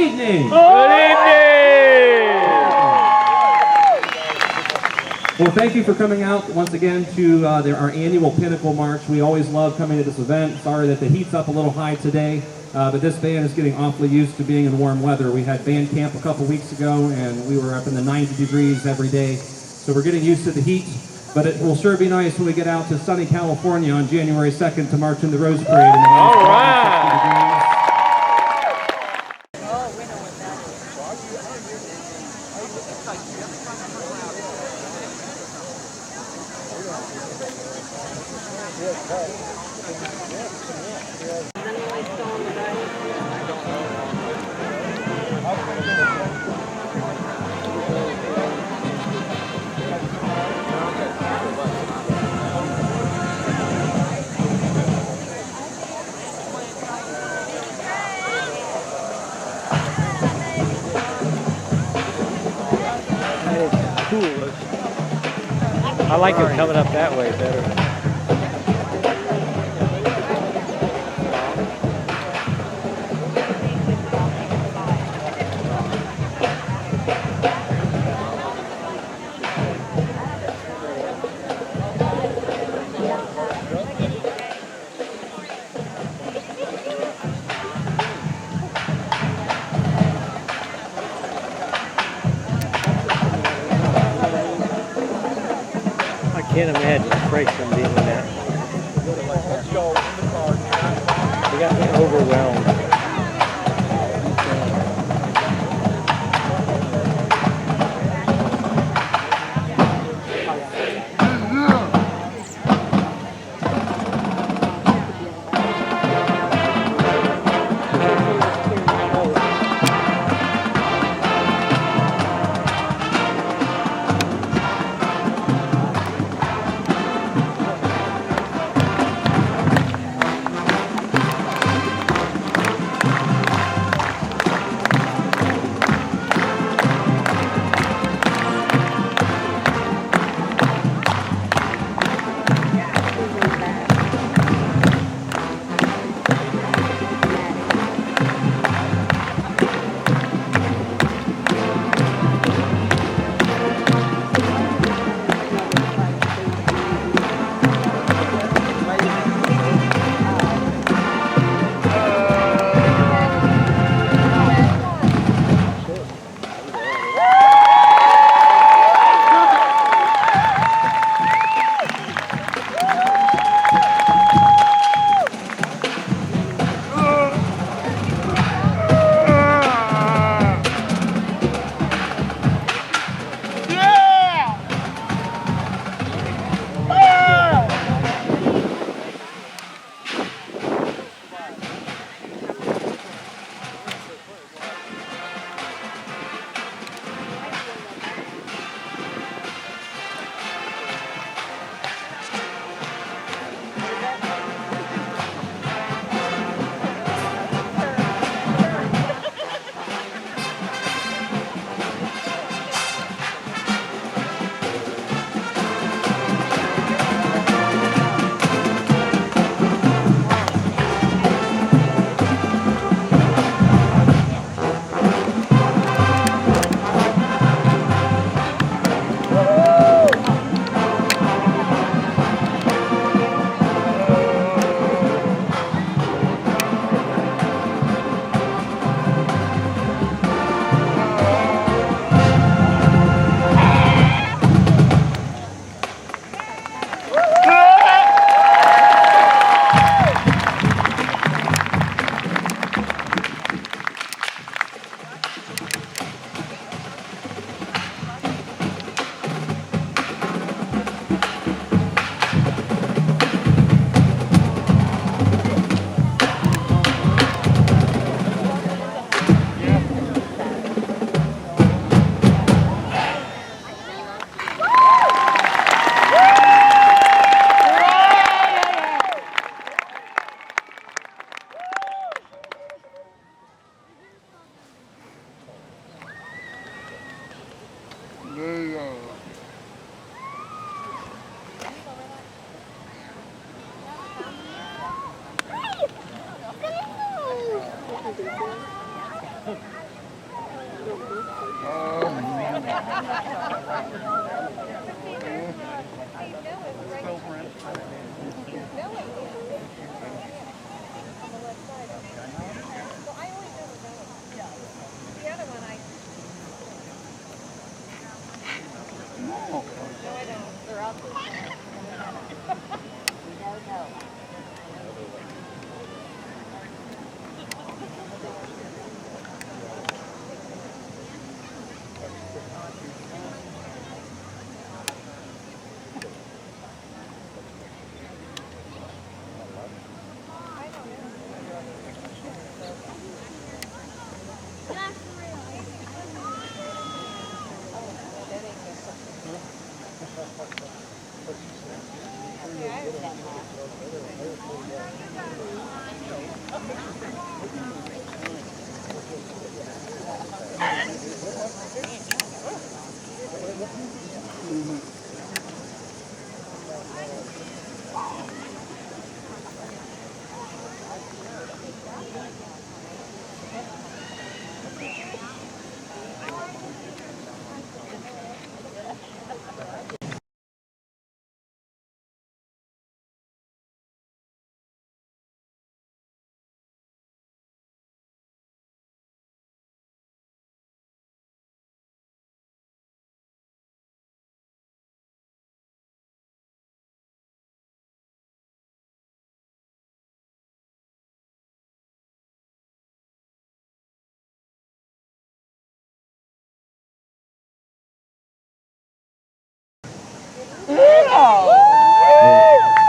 evening. Good evening. Well, thank you for coming out once again to our annual Pinnacle March. We always love coming to this event. Sorry that the heat's up a little high today, but this band is getting awfully used to being in warm weather. We had band camp a couple weeks ago, and we were up in the 90 degrees every day. So we're getting used to the heat, but it will sure be nice when we get out to sunny California on January 2nd to march in the Rose Parade. All right. I like it coming up that way better. I can't imagine Craigson doing that. He got me overwhelmed.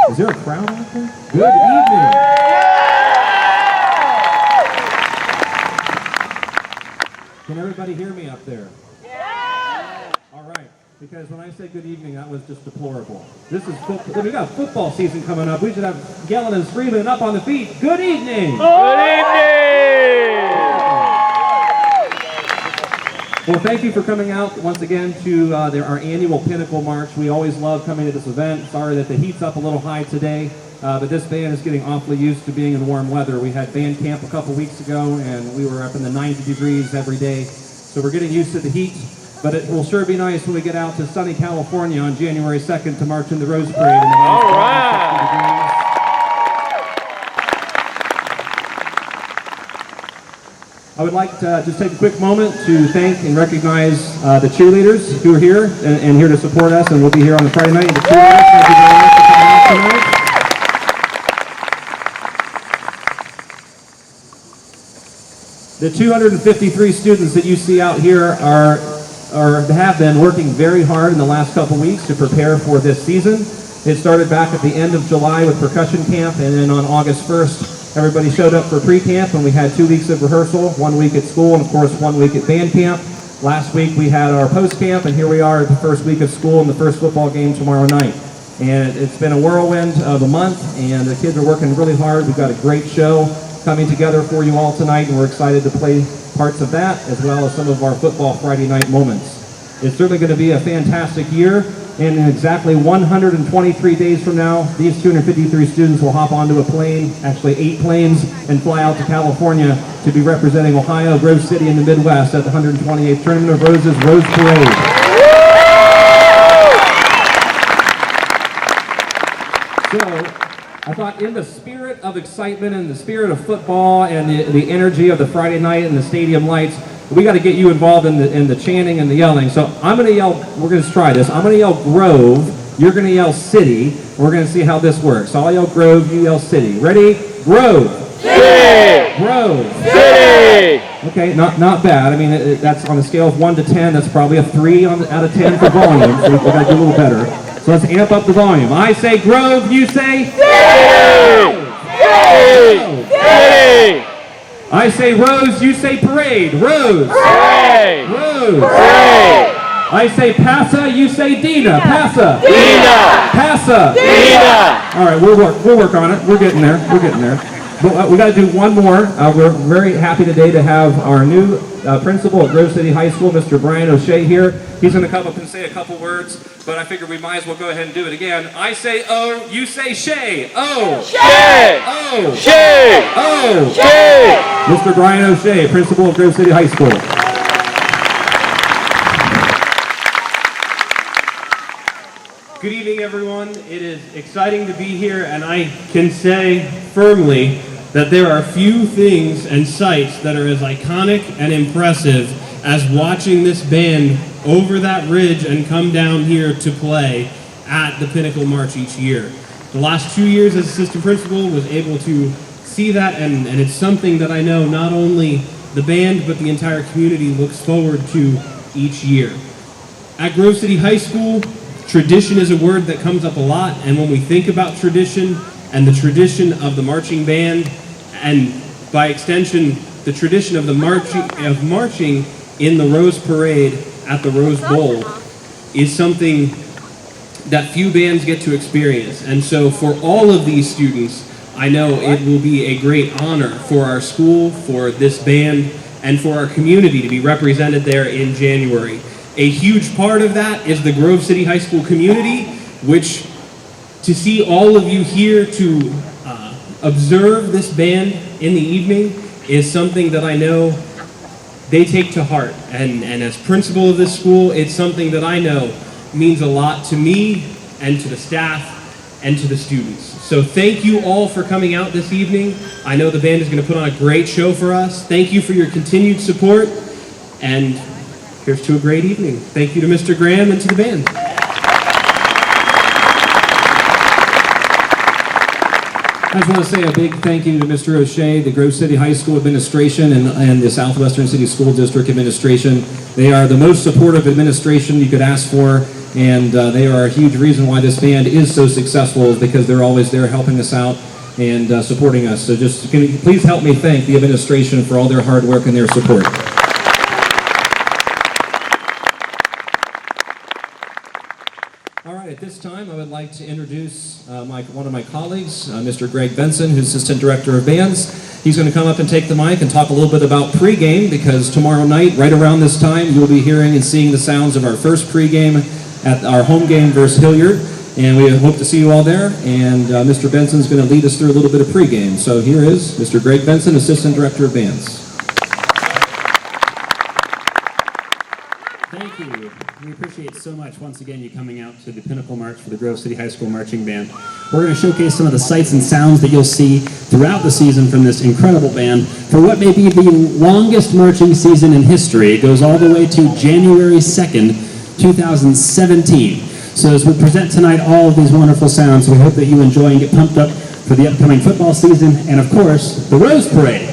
Is there a crowd out there? Good evening. Can everybody hear me up there? All right. Because when I said good evening, that was just deplorable. This is we got football season coming up. We should have yelling and screaming up on the feet. Good evening. Good evening. Well, thank you for coming out once again to our annual Pinnacle March. We always love coming to this event. Sorry that the heat's up a little high today, but this band is getting awfully used to being in warm weather. We had band camp a couple weeks ago, and we were up in the 90 degrees every day. So we're getting used to the heat, but it will sure be nice when we get out to sunny California on January 2nd to march in the Rose Parade. In the All right. I would like to just take a quick moment to thank and recognize the cheerleaders who are here and here to support us, and we'll be here on the Friday night. And the cheerleaders, thank you very much for coming out tonight. The 253 students that you see out here have been working very hard in the last couple weeks to prepare for this season. It started back at the end of July with percussion camp, and then on August 1st, everybody showed up for pre-camp, and we had 2 weeks of rehearsal, 1 week at school, and of course 1 week at band camp. Last week we had our post-camp, and here we are at the first week of school and the first football game tomorrow night. And it's been a whirlwind of a month, and the kids are working really hard. We've got a great show coming together for you all tonight, and we're excited to play parts of that, as well as some of our football Friday night moments. It's certainly going to be a fantastic year. And in exactly 123 days from now, these 253 students will hop onto a plane, actually 8 planes, and fly out to California to be representing Ohio, Grove City, in the Midwest at the 128th Tournament of Roses Rose Parade. So, I thought in the spirit of excitement and the spirit of football and the energy of the Friday night and the stadium lights, we got to get you involved in the chanting and the yelling. So I'm going to yell, we're going to try this. I'm going to yell Grove, you're going to yell City, and we're going to see how this works. So I'll yell Grove, you yell City. Ready? Grove. City. Grove. City. Okay, not bad. I mean, that's on a scale of 1 to 10, that's probably a 3 out of 10 for volume, so we got to do a little better. So let's amp up the volume. I say Grove, you say City. City. City. I say Rose, you say Parade. Rose. Parade. Rose. Parade. I say Passa, you say Dina. Passa. Dina. Passa. Dina. All right, we'll work on it. We're getting there. We're getting there. But we got to do one more. We're very happy today to have our new principal at Grove City High School, Mr. Brian O'Shea here. He's going to come up and say a couple words, but I figured we might as well go ahead and do it again. I say O, you say Shay. O. Shay. O. Shay. O. Shay. Mr. Brian O'Shea, principal of Grove City High School. Good evening, everyone. It is exciting to be here, and I can say firmly that there are few things and sights that are as iconic and impressive as watching this band over that ridge and come down here to play at the Pinnacle March each year. The last 2 years as assistant principal was able to see that, and it's something that I know not only the band but the entire community looks forward to each year. At Grove City High School, tradition is a word that comes up a lot, and when we think about tradition and the tradition of the marching band, and by extension, the tradition of the marching in the Rose Parade at the Rose Bowl is something that few bands get to experience. And so for all of these students, I know it will be a great honor for our school, for this band, and for our community to be represented there in January. A huge part of that is the Grove City High School community, which to see all of you here to observe this band in the evening is something that I know they take to heart. And as principal of this school, it's something that I know means a lot to me and to the staff and to the students. So thank you all for coming out this evening. I know the band is going to put on a great show for us. Thank you for your continued support, and here's to a great evening. Thank you to Mr. Graham and to the band. I just want to say a big thank you to Mr. O'Shea, the Grove City High School administration, and the Southwestern City School District administration. They are the most supportive administration you could ask for, and they are a huge reason why this band is so successful, is because they're always there helping us out and supporting us. So just can you please help me thank the administration for all their hard work and their support. At this time, I would like to introduce one of my colleagues, Mr. Greg Benson, who's Assistant Director of Bands. He's going to come up and take the mic and talk a little bit about pregame, because tomorrow night, right around this time, you'll be hearing and seeing the sounds of our first pregame at our home game versus Hilliard. And we hope to see you all there. And Mr. Benson's going to lead us through a little bit of pregame. So here is Mr. Greg Benson, Assistant Director of Bands. Thank you. We appreciate so much, once again, you coming out to the Pinnacle March for the Grove City High School Marching Band. We're going to showcase some of the sights and sounds that you'll see throughout the season from this incredible band for what may be the longest marching season in history. It goes all the way to January 2nd, 2017. So as we present tonight all of these wonderful sounds, we hope that you enjoy and get pumped up for the upcoming football season and, of course, the Rose Parade.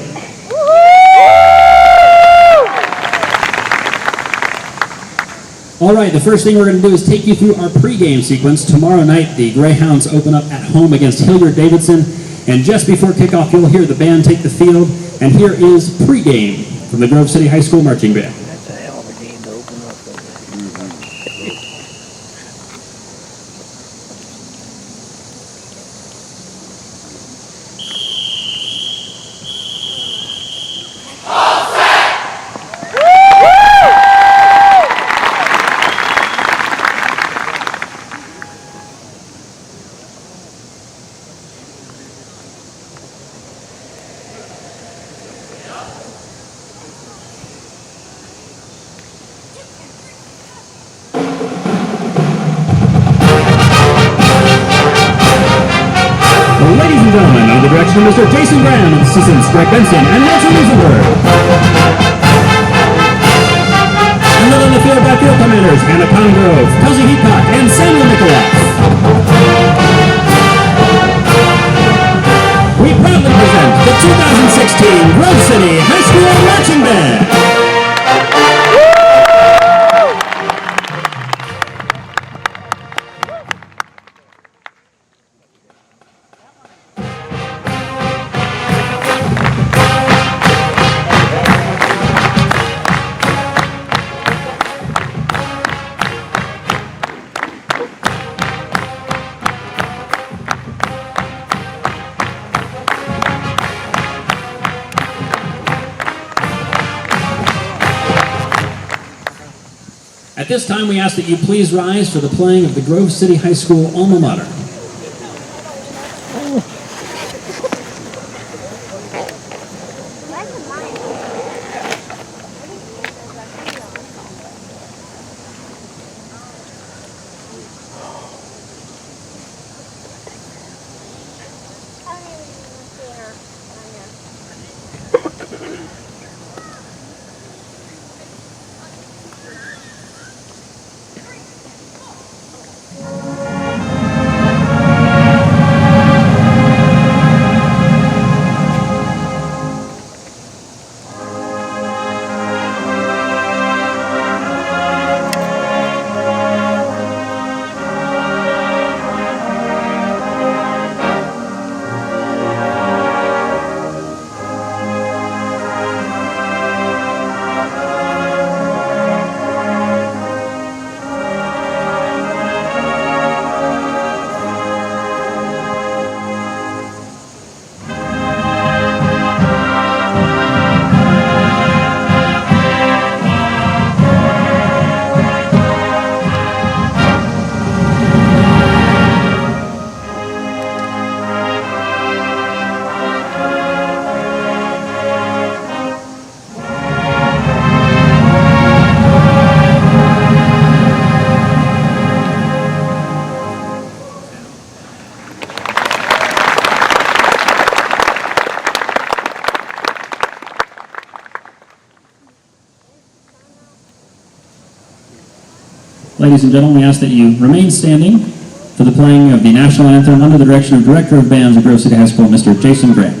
All right, the first thing we're going to do is take you through our pregame sequence. Tomorrow night, the Greyhounds open up at home against Hilliard-Davidson, and just before kickoff, you'll hear the band take the field, and here is pregame from the Grove City High School Marching Band. That's a hell of a game to open up with. Ladies and gentlemen, under the direction of Mr. Jason Graham and assistants Greg Benson and Nancy Rosenberg. And then on the field, backfield commanders, Anna Congrove, Kelsey Heacock, and Samuel Nicholas. We proudly present the 2016 Grove City High School Marching Band. At this time, we ask that you please rise for the playing of the Grove City High School alma mater. Ladies and gentlemen, we ask that you remain standing for the playing of the national anthem under the direction of Director of Bands at Grove City High School, Mr. Jason Graham.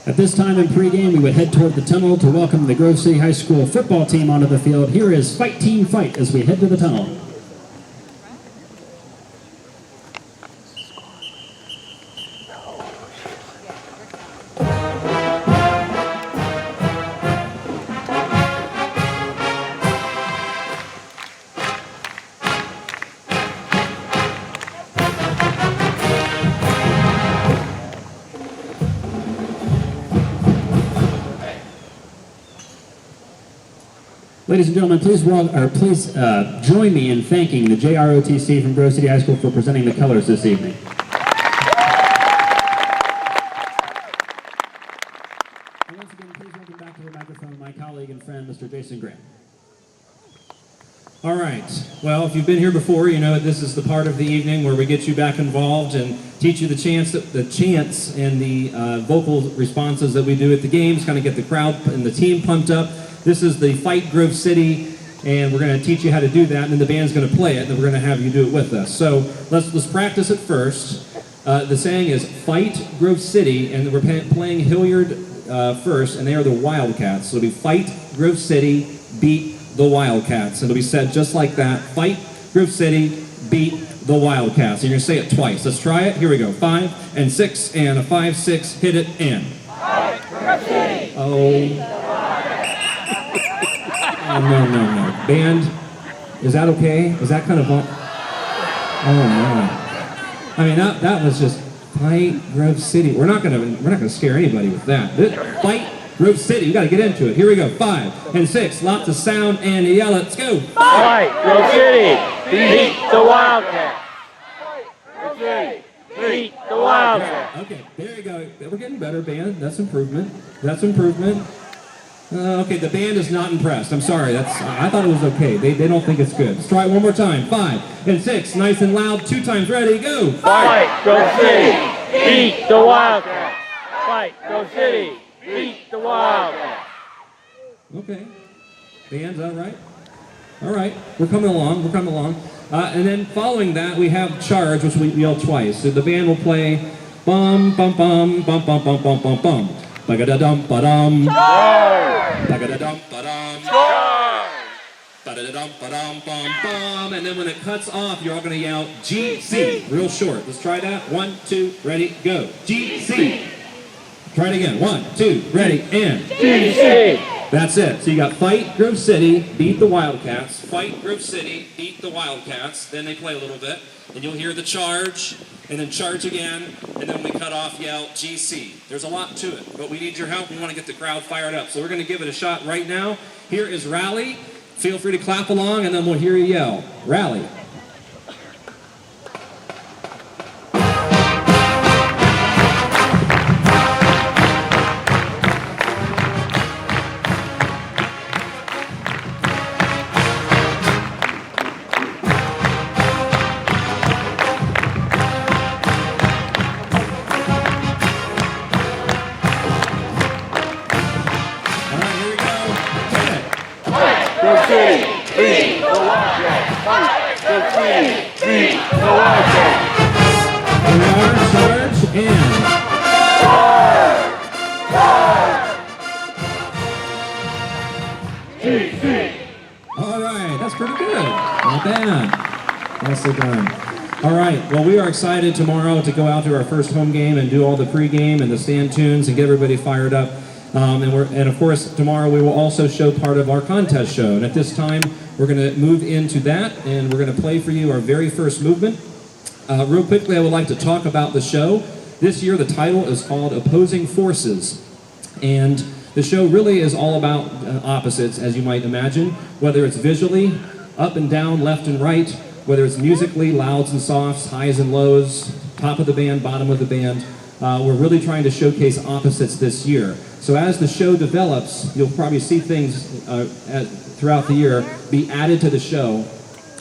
At this time in pregame, we would head toward the tunnel to welcome the Grove City High School football team onto the field. Here is Fight Team Fight as we head to the tunnel. Ladies and gentlemen, please join me in thanking the JROTC from Grove City High School for presenting the colors this evening. And once again, please welcome back to the microphone my colleague and friend, Mr. Jason Graham. All right. Well, if you've been here before, you know this is the part of the evening where we get you back involved and teach you the chants and the vocal responses that we do at the games, kind of get the crowd and the team pumped up. This is the Fight Grove City, and we're going to teach you how to do that, and then the band's going to play it, and then we're going to have you do it with us. So let's practice it first. The saying is Fight Grove City, and we're playing Hilliard first, and they are the Wildcats. So it'll be Fight Grove City, beat the Wildcats. And it'll be said just like that. Fight Grove City, beat the Wildcats. And you're going to say it twice. Let's try it. Here we go. 5 and 6 and a 5, 6. Hit it and. Fight Grove City. Oh. Oh, no. Band, is that okay? Is that kind of oh no. I mean that was just Fight Grove City. We're not gonna scare anybody with that. Fight Grove City. You gotta get into it. Here we go. 5 and 6. Lots of sound and yell. Let's go. Fight Grove City. Beat the Wildcats. Fight Grove City. Beat the Wildcats. Okay, there you go. We're getting better, band. That's improvement. Okay, the band is not impressed. I'm sorry. I thought it was okay. They don't think it's good. Let's try it one more time. 5 and 6. Nice and loud. 2 times. Ready. Go. Fight Grove City. Beat the Wildcats. Fight Grove City. Beat the Wildcats. Okay. Band's all right. All right. We're coming along. And then following that, we have Charge, which we yell twice. So the band will play bum bum bum bum bum bum bum bum bum. Ba-ga-da-dum ba-dum. Ba-ga-da-dum ba-dum. Ba-da-da-dum ba-dum bum bum. And then when it cuts off, you're all going to yell GC. Real short. Let's try that. 1, 2, ready, go. GC. Try it again. 1, 2, ready, and GC. That's it. So you got Fight Grove City, beat the Wildcats. Fight Grove City, beat the Wildcats. Then they play a little bit. And you'll hear the charge, and then charge again, and then when we cut off, yell GC. There's a lot to it, but we need your help. We want to get the crowd fired up. So we're going to give it a shot right now. Here is Rally. Feel free to clap along, and then we'll hear you yell. Rally. Beat the Wildcats. We are charge and. All right, that's pretty good. Not bad. Nicely done. All right, well, we are excited tomorrow to go out to our first home game and do all the pregame and the stand tunes and get everybody fired up. And of course, tomorrow we will also show part of our contest show. And at this time, we're going to move into that, and we're going to play for you our very first movement. Real quickly, I would like to talk about the show. This year, the title is called Opposing Forces. And the show really is all about opposites, as you might imagine, whether it's visually, up and down, left and right, whether it's musically, louds and softs, highs and lows, top of the band, bottom of the band. We're really trying to showcase opposites this year. So as the show develops, you'll probably see things throughout the year be added to the show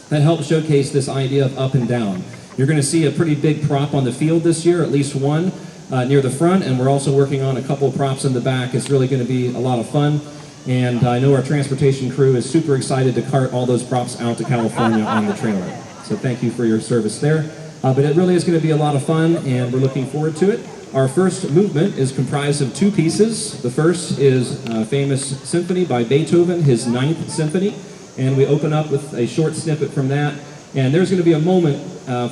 that help showcase this idea of up and down. You're going to see a pretty big prop on the field this year, at least one near the front, and we're also working on a couple of props in the back. It's really going to be a lot of fun, and I know our transportation crew is super excited to cart all those props out to California on the trailer. So thank you for your service there. But it really is going to be a lot of fun, and we're looking forward to it. Our first movement is comprised of two pieces. The first is a famous symphony by Beethoven, his 9th Symphony, and we open up with a short snippet from that. And there's going to be a moment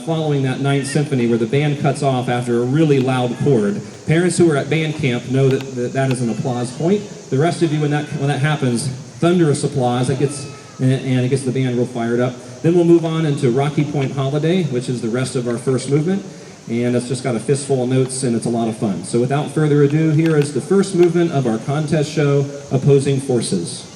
following that 9th Symphony where the band cuts off after a really loud chord. Parents who are at band camp know that is an applause point. The rest of you, when that happens, thunderous applause. It gets the band real fired up. Then we'll move on into Rocky Point Holiday, which is the rest of our first movement. And it's just got a fistful of notes, and it's a lot of fun. So without further ado, here is the first movement of our contest show, Opposing Forces.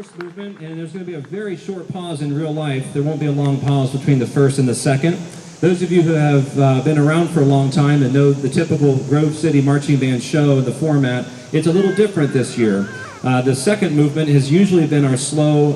first movement, and there's going to be a very short pause in real life. There won't be a long pause between the first and the second. Those of you who have been around for a long time and know the typical Grove City Marching Band show and the format, it's a little different this year. The second movement has usually been our slow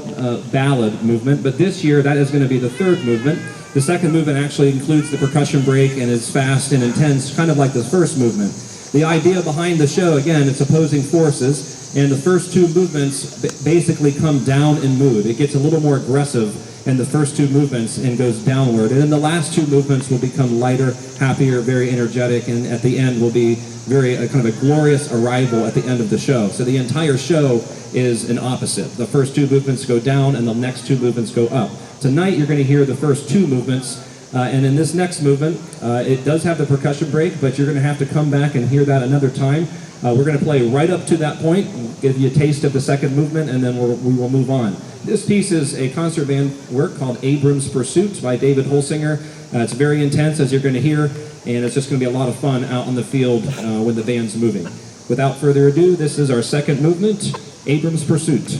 ballad movement, but this year that is going to be the third movement. The second movement actually includes the percussion break and is fast and intense, kind of like the first movement. The idea behind the show, again, it's opposing forces, and the first two movements basically come down in mood. It gets a little more aggressive in the first two movements and goes downward. And then the last two movements will become lighter, happier, very energetic, and at the end will be very kind of a glorious arrival at the end of the show. So the entire show is an opposite. The first two movements go down and the next two movements go up. Tonight you're going to hear the first two movements, and in this next movement, it does have the percussion break, but you're going to have to come back and hear that another time. We're going to play right up to that point, give you a taste of the second movement, and then we will move on. This piece is a concert band work called Abram's Pursuit by David Holsinger. It's very intense, as you're going to hear, and it's just going to be a lot of fun out on the field when the band's moving. Without further ado, this is our second movement, Abram's Pursuit.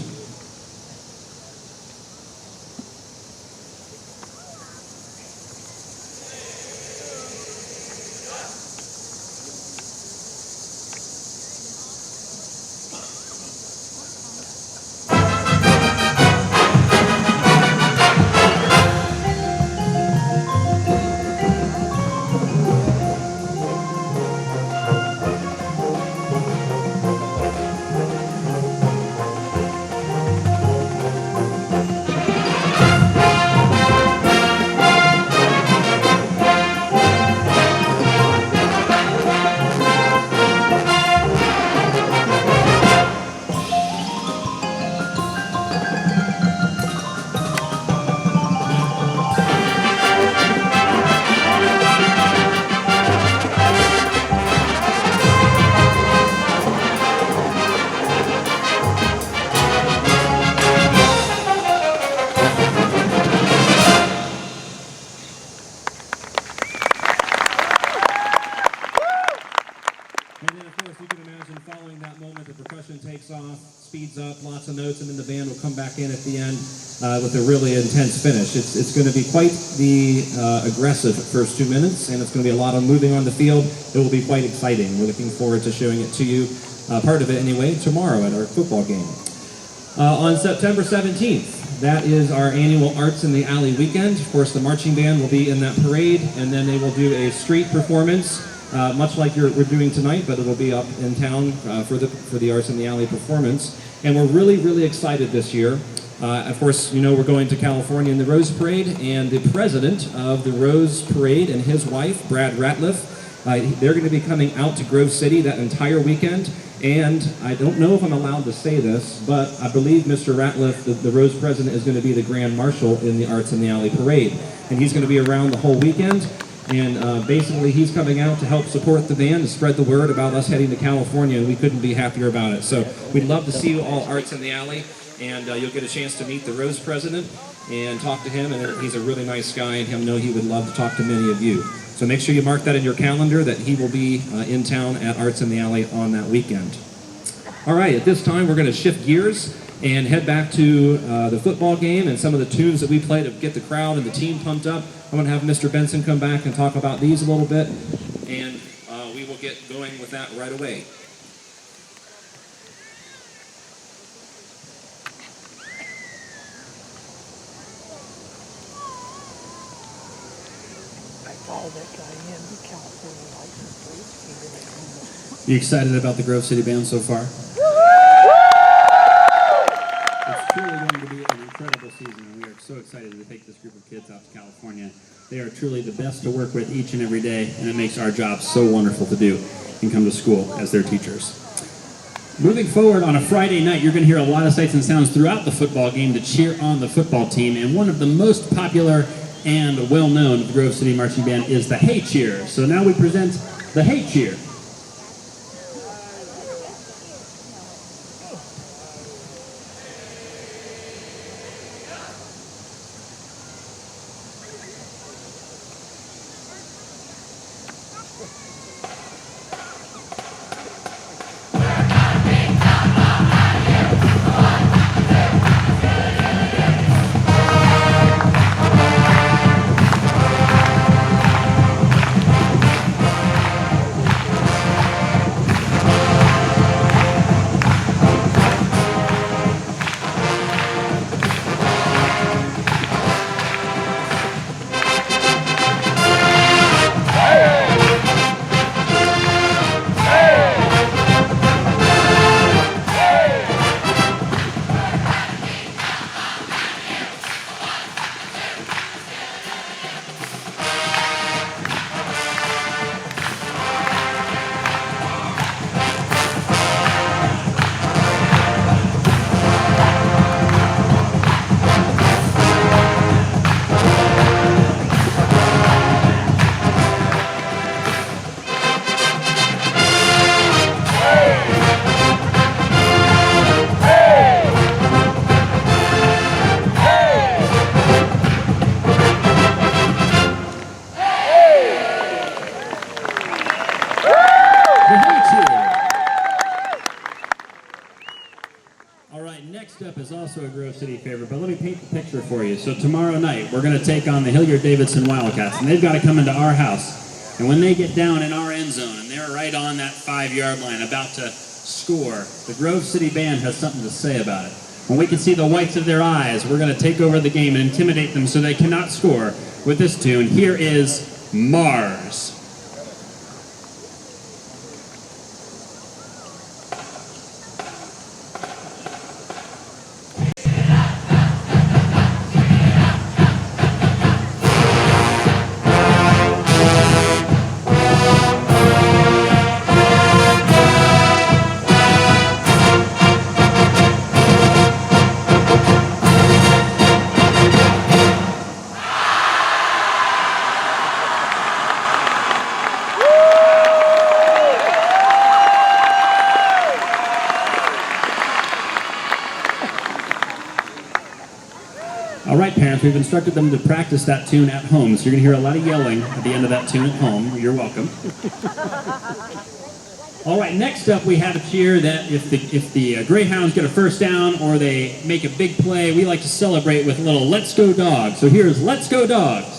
Speeds up, lots of notes, and then the band will come back in at the end with a really intense finish. It's going to be quite the aggressive first 2 minutes, and it's going to be a lot of moving on the field. It will be quite exciting. We're looking forward to showing it to you, part of it anyway, tomorrow at our football game. On September 17th, that is our annual Arts in the Alley weekend. Of course, the marching band will be in that parade, and then they will do a street performance, much like we're doing tonight, but it will be up in town for the Arts in the Alley performance. And we're really, really excited this year. Of course, you know we're going to California in the Rose Parade, and the president of the Rose Parade and his wife, Brad Ratliff, they're going to be coming out to Grove City that entire weekend. And I don't know if I'm allowed to say this, but I believe Mr. Ratliff, the Rose president, is going to be the Grand Marshal in the Arts in the Alley Parade. And he's going to be around the whole weekend. And basically, he's coming out to help support the band and spread the word about us heading to California, and we couldn't be happier about it. So we'd love to see you all Arts in the Alley, and you'll get a chance to meet the Rose president and talk to him, and he's a really nice guy, and he'll know he would love to talk to many of you. So make sure you mark that in your calendar that he will be in town at Arts in the Alley on that weekend. All right, at this time, we're going to shift gears and head back to the football game and some of the tunes that we play to get the crowd and the team pumped up. I'm going to have Mr. Benson come back and talk about these a little bit, and we will get going with that right away. I followed that guy in the California license plate. You excited about the Grove City Band so far? It's truly going to be an incredible season, and we are so excited to take this group of kids out to California. They are truly the best to work with each and every day, and it makes our job so wonderful to do and come to school as their teachers. Moving forward, on a Friday night, you're going to hear a lot of sights and sounds throughout the football game to cheer on the football team, and one of the most popular and well-known of the Grove City Marching Band is the Hay Cheer. So now we present the Hay Cheer. is also a Grove City favorite, but let me paint the picture for you. So tomorrow night, we're going to take on the Hilliard-Davidson Wildcats, and they've got to come into our house. And when they get down in our end zone, and they're right on that 5-yard line about to score, the Grove City Band has something to say about it. When we can see the whites of their eyes, we're going to take over the game and intimidate them so they cannot score with this tune. Here is Mars. All right, parents, we've instructed them to practice that tune at home, so you're going to hear a lot of yelling at the end of that tune at home. You're welcome. All right, next up we have a cheer that if the Greyhounds get a first down or they make a big play, we like to celebrate with a little Let's Go Dogs. So here's Let's Go Dogs.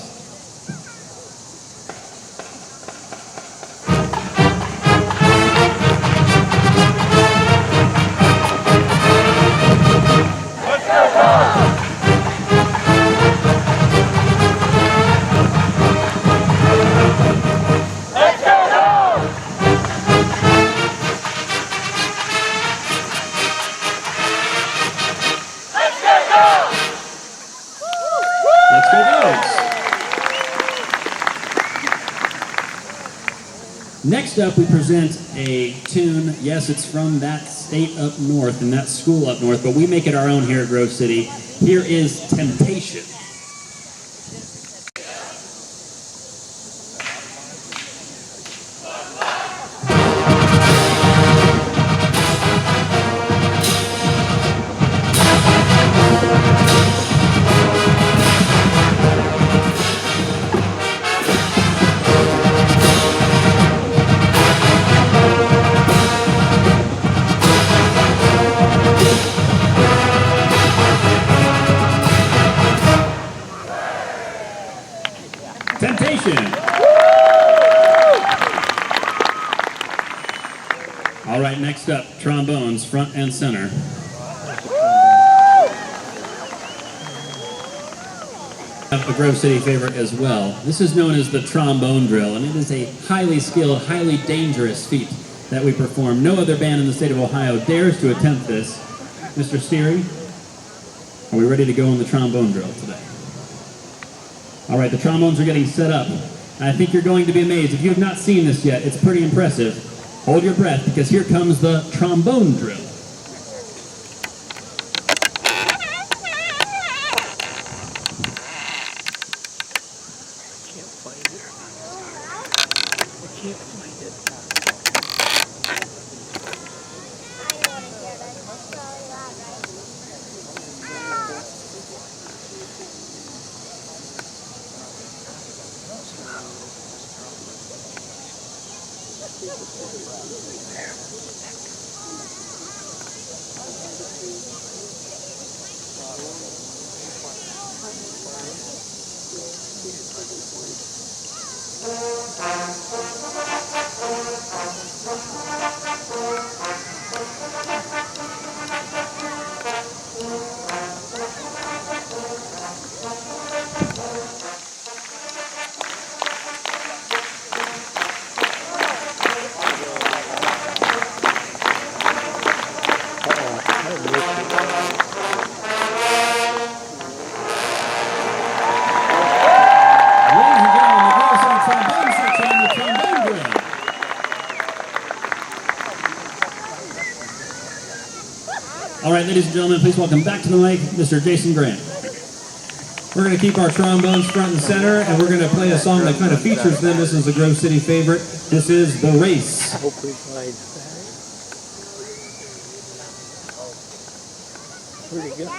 Let's go Dogs. Next up, we present a tune. Yes, it's from that state up north and that school up north, but we make it our own here at Grove City. Here is Temptation. Temptation. All right, next up, trombones, front and center. A Grove City favorite as well. This is known as the trombone drill, and it is a highly skilled, highly dangerous feat that we perform. No other band in the state of Ohio dares to attempt this. Mr. Steery, are we ready to go on the trombone drill today? All right, the trombones are getting set up. And I think you're going to be amazed. If you have not seen this yet, it's pretty impressive. Hold your breath, because here comes the trombone drill. Can't find it. I can't find it. All right, ladies and gentlemen, please welcome back to the mic, Mr. Jason Grant. We're going to keep our trombones front and center, and we're going to play a song that kind of features them. This is a Grove City favorite. This is The Race. I hope we find that. Where'd he go?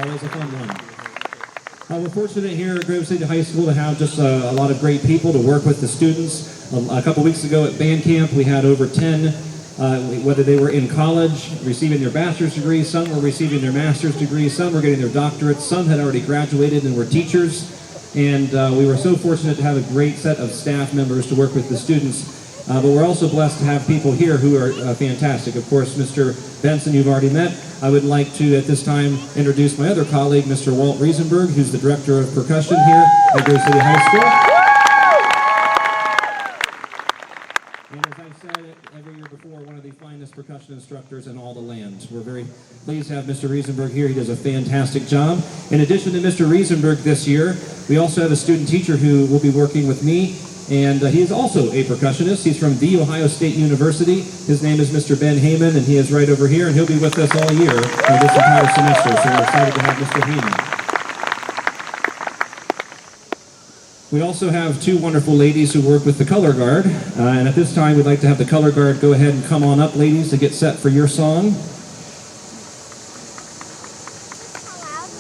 Always a fun one. We're fortunate here at Grove City High School to have just a lot of great people to work with the students. A couple weeks ago at band camp, we had over 10, whether they were in college, receiving their bachelor's degree, some were receiving their master's degree, some were getting their doctorates, some had already graduated and were teachers. And we were so fortunate to have a great set of staff members to work with the students. But we're also blessed to have people here who are fantastic. Of course, Mr. Benson, you've already met. I would like to, at this time, introduce my other colleague, Mr. Walt Riesenberg, who's the Director of Percussion here at Grove City High School. And as I've said every year before, one of the finest percussion instructors in all the land. We're very pleased to have Mr. Riesenberg here. He does a fantastic job. In addition to Mr. Riesenberg this year, we also have a student teacher who will be working with me. And he is also a percussionist. He's from The Ohio State University. His name is Mr. Ben Heyman, and he is right over here, and he'll be with us all year this entire semester. So we're excited to have Mr. Heyman. We also have two wonderful ladies who work with the Color Guard. And at this time, we'd like to have the Color Guard go ahead and come on up, ladies, to get set for your song.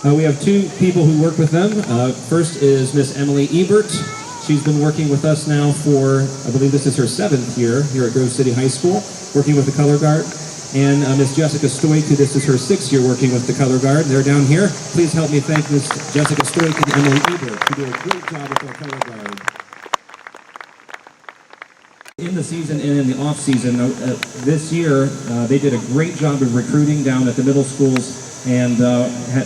We have two people who work with them. First is Miss Emily Ebert. She's been working with us now for, I believe this is her 7th year here at Grove City High School, working with the Color Guard. And Miss Jessica Stoik, who this is her 6th year working with the Color Guard. They're down here. Please help me thank Miss Jessica Stoik and Emily Ebert, who do a great job with our Color Guard. In the season and in the off season, this year, they did a great job of recruiting down at the middle schools. And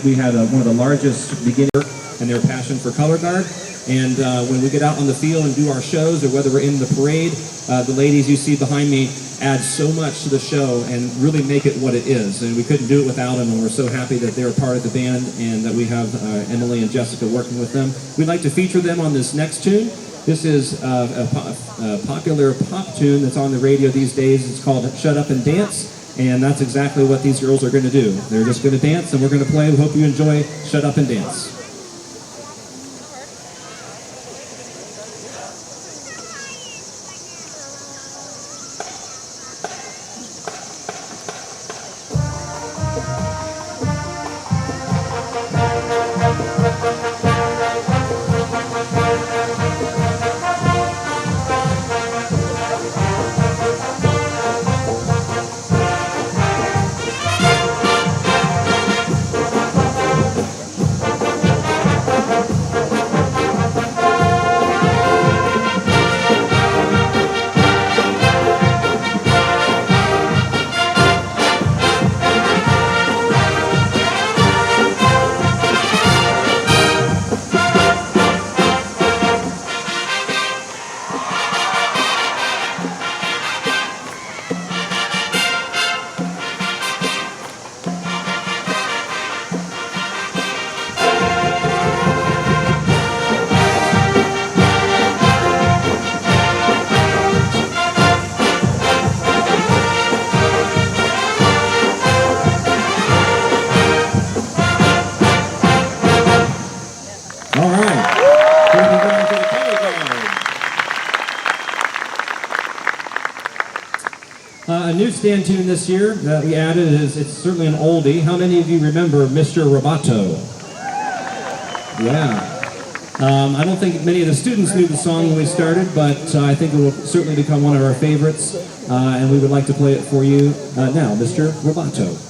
we had one of the largest beginner and their passion for Color Guard. And when we get out on the field and do our shows, or whether we're in the parade, the ladies you see behind me add so much to the show and really make it what it is. And we couldn't do it without them, and we're so happy that they're part of the band and that we have Emily and Jessica working with them. We'd like to feature them on this next tune. This is a popular pop tune that's on the radio these days. It's called Shut Up and Dance, and that's exactly what these girls are going to do. They're just going to dance, and we're going to play. We hope you enjoy Shut Up and Dance. A new stand tune this year that we added is, it's certainly an oldie. How many of you remember Mr. Roboto? Yeah. I don't think many of the students knew the song when we started, but I think it will certainly become one of our favorites, and we would like to play it for you now, Mr. Roboto.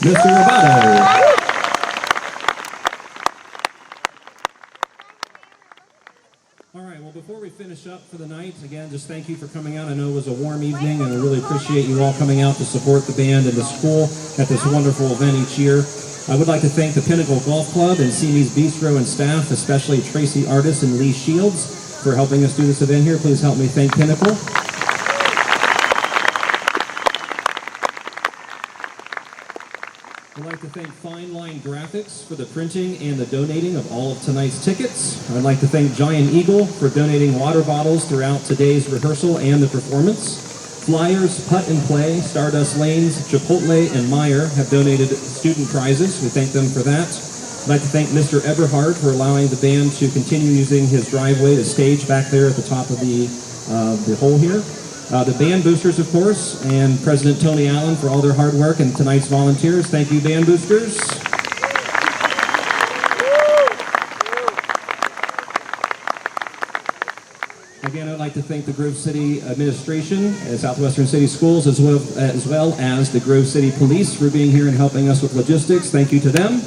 Mr. Roboto. All right, well, before we finish up for the night, again, just thank you for coming out. I know it was a warm evening, and I really appreciate you all coming out to support the band and the school at this wonderful event each year. I would like to thank the Pinnacle Golf Club and Simi's Bistro and staff, especially Tracy Artis and Lee Shields, for helping us do this event here. Please help me thank Pinnacle. I'd like to thank Fine Line Graphics for the printing and the donating of all of tonight's tickets. I'd like to thank Giant Eagle for donating water bottles throughout today's rehearsal and the performance. Flyers, Putt and Play, Stardust Lanes, Chipotle, and Meyer have donated student prizes. We thank them for that. I'd like to thank Mr. Eberhard for allowing the band to continue using his driveway to stage back there at the top of the hole here. The band boosters, of course, and President Tony Allen for all their hard work, and tonight's volunteers. Thank you, band boosters. Again, I'd like to thank the Grove City Administration and Southwestern City Schools, as well as the Grove City Police for being here and helping us with logistics. Thank you to them.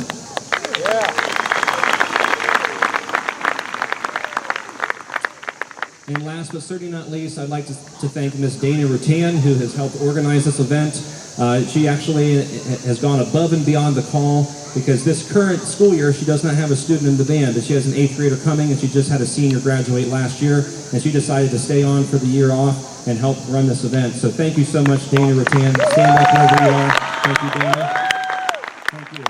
And last but certainly not least, I'd like to thank Ms. Dana Rutan, who has helped organize this event. She actually has gone above and beyond the call, because this current school year, she does not have a student in the band, but she has an 8th grader coming, and she just had a senior graduate last year, and she decided to stay on for the year off and help run this event. So thank you so much, Dana Rutan. Stand up wherever you are. Thank you, Dana. Thank you.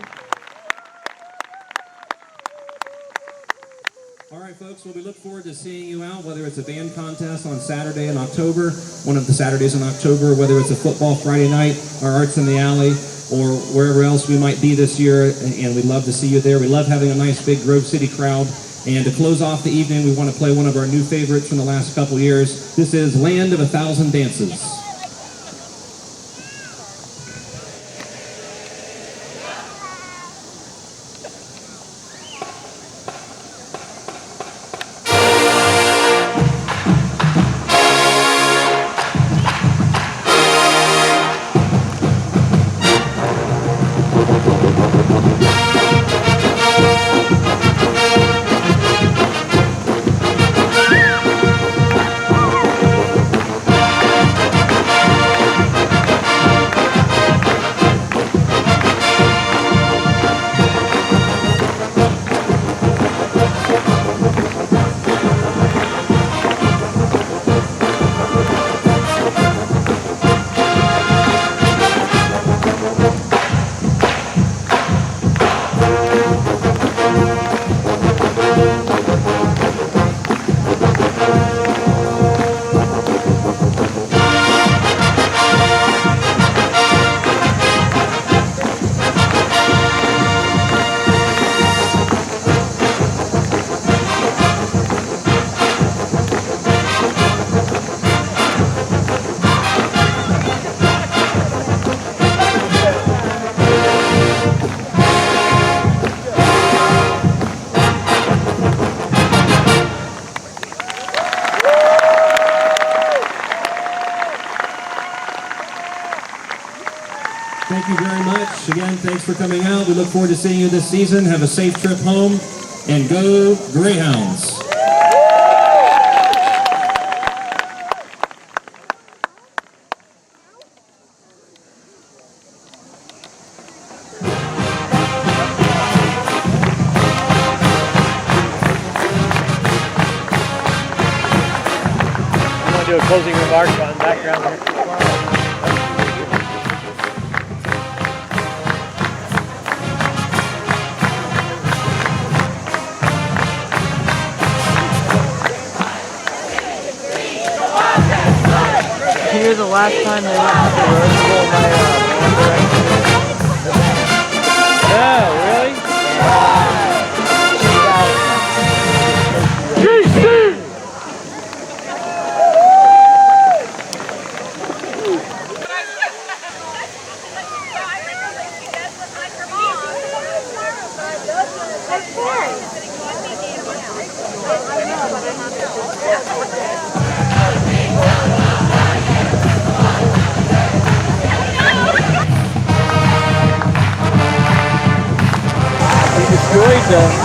All right, folks, well, we look forward to seeing you out, whether it's a band contest on Saturday in October, one of the Saturdays in October, whether it's a football Friday night, our Arts in the Alley, or wherever else we might be this year, and we'd love to see you there. We love having a nice big Grove City crowd. And to close off the evening, we want to play one of our new favorites from the last couple years. This is Land of a Thousand Dances. Thank you very much. Again, thanks for coming out. We look forward to seeing you this season. Have a safe trip home, and go Greyhounds. I'm going to do a closing remark on background here. Here the last time they went to the Rose Bowl by band director. Oh, really? to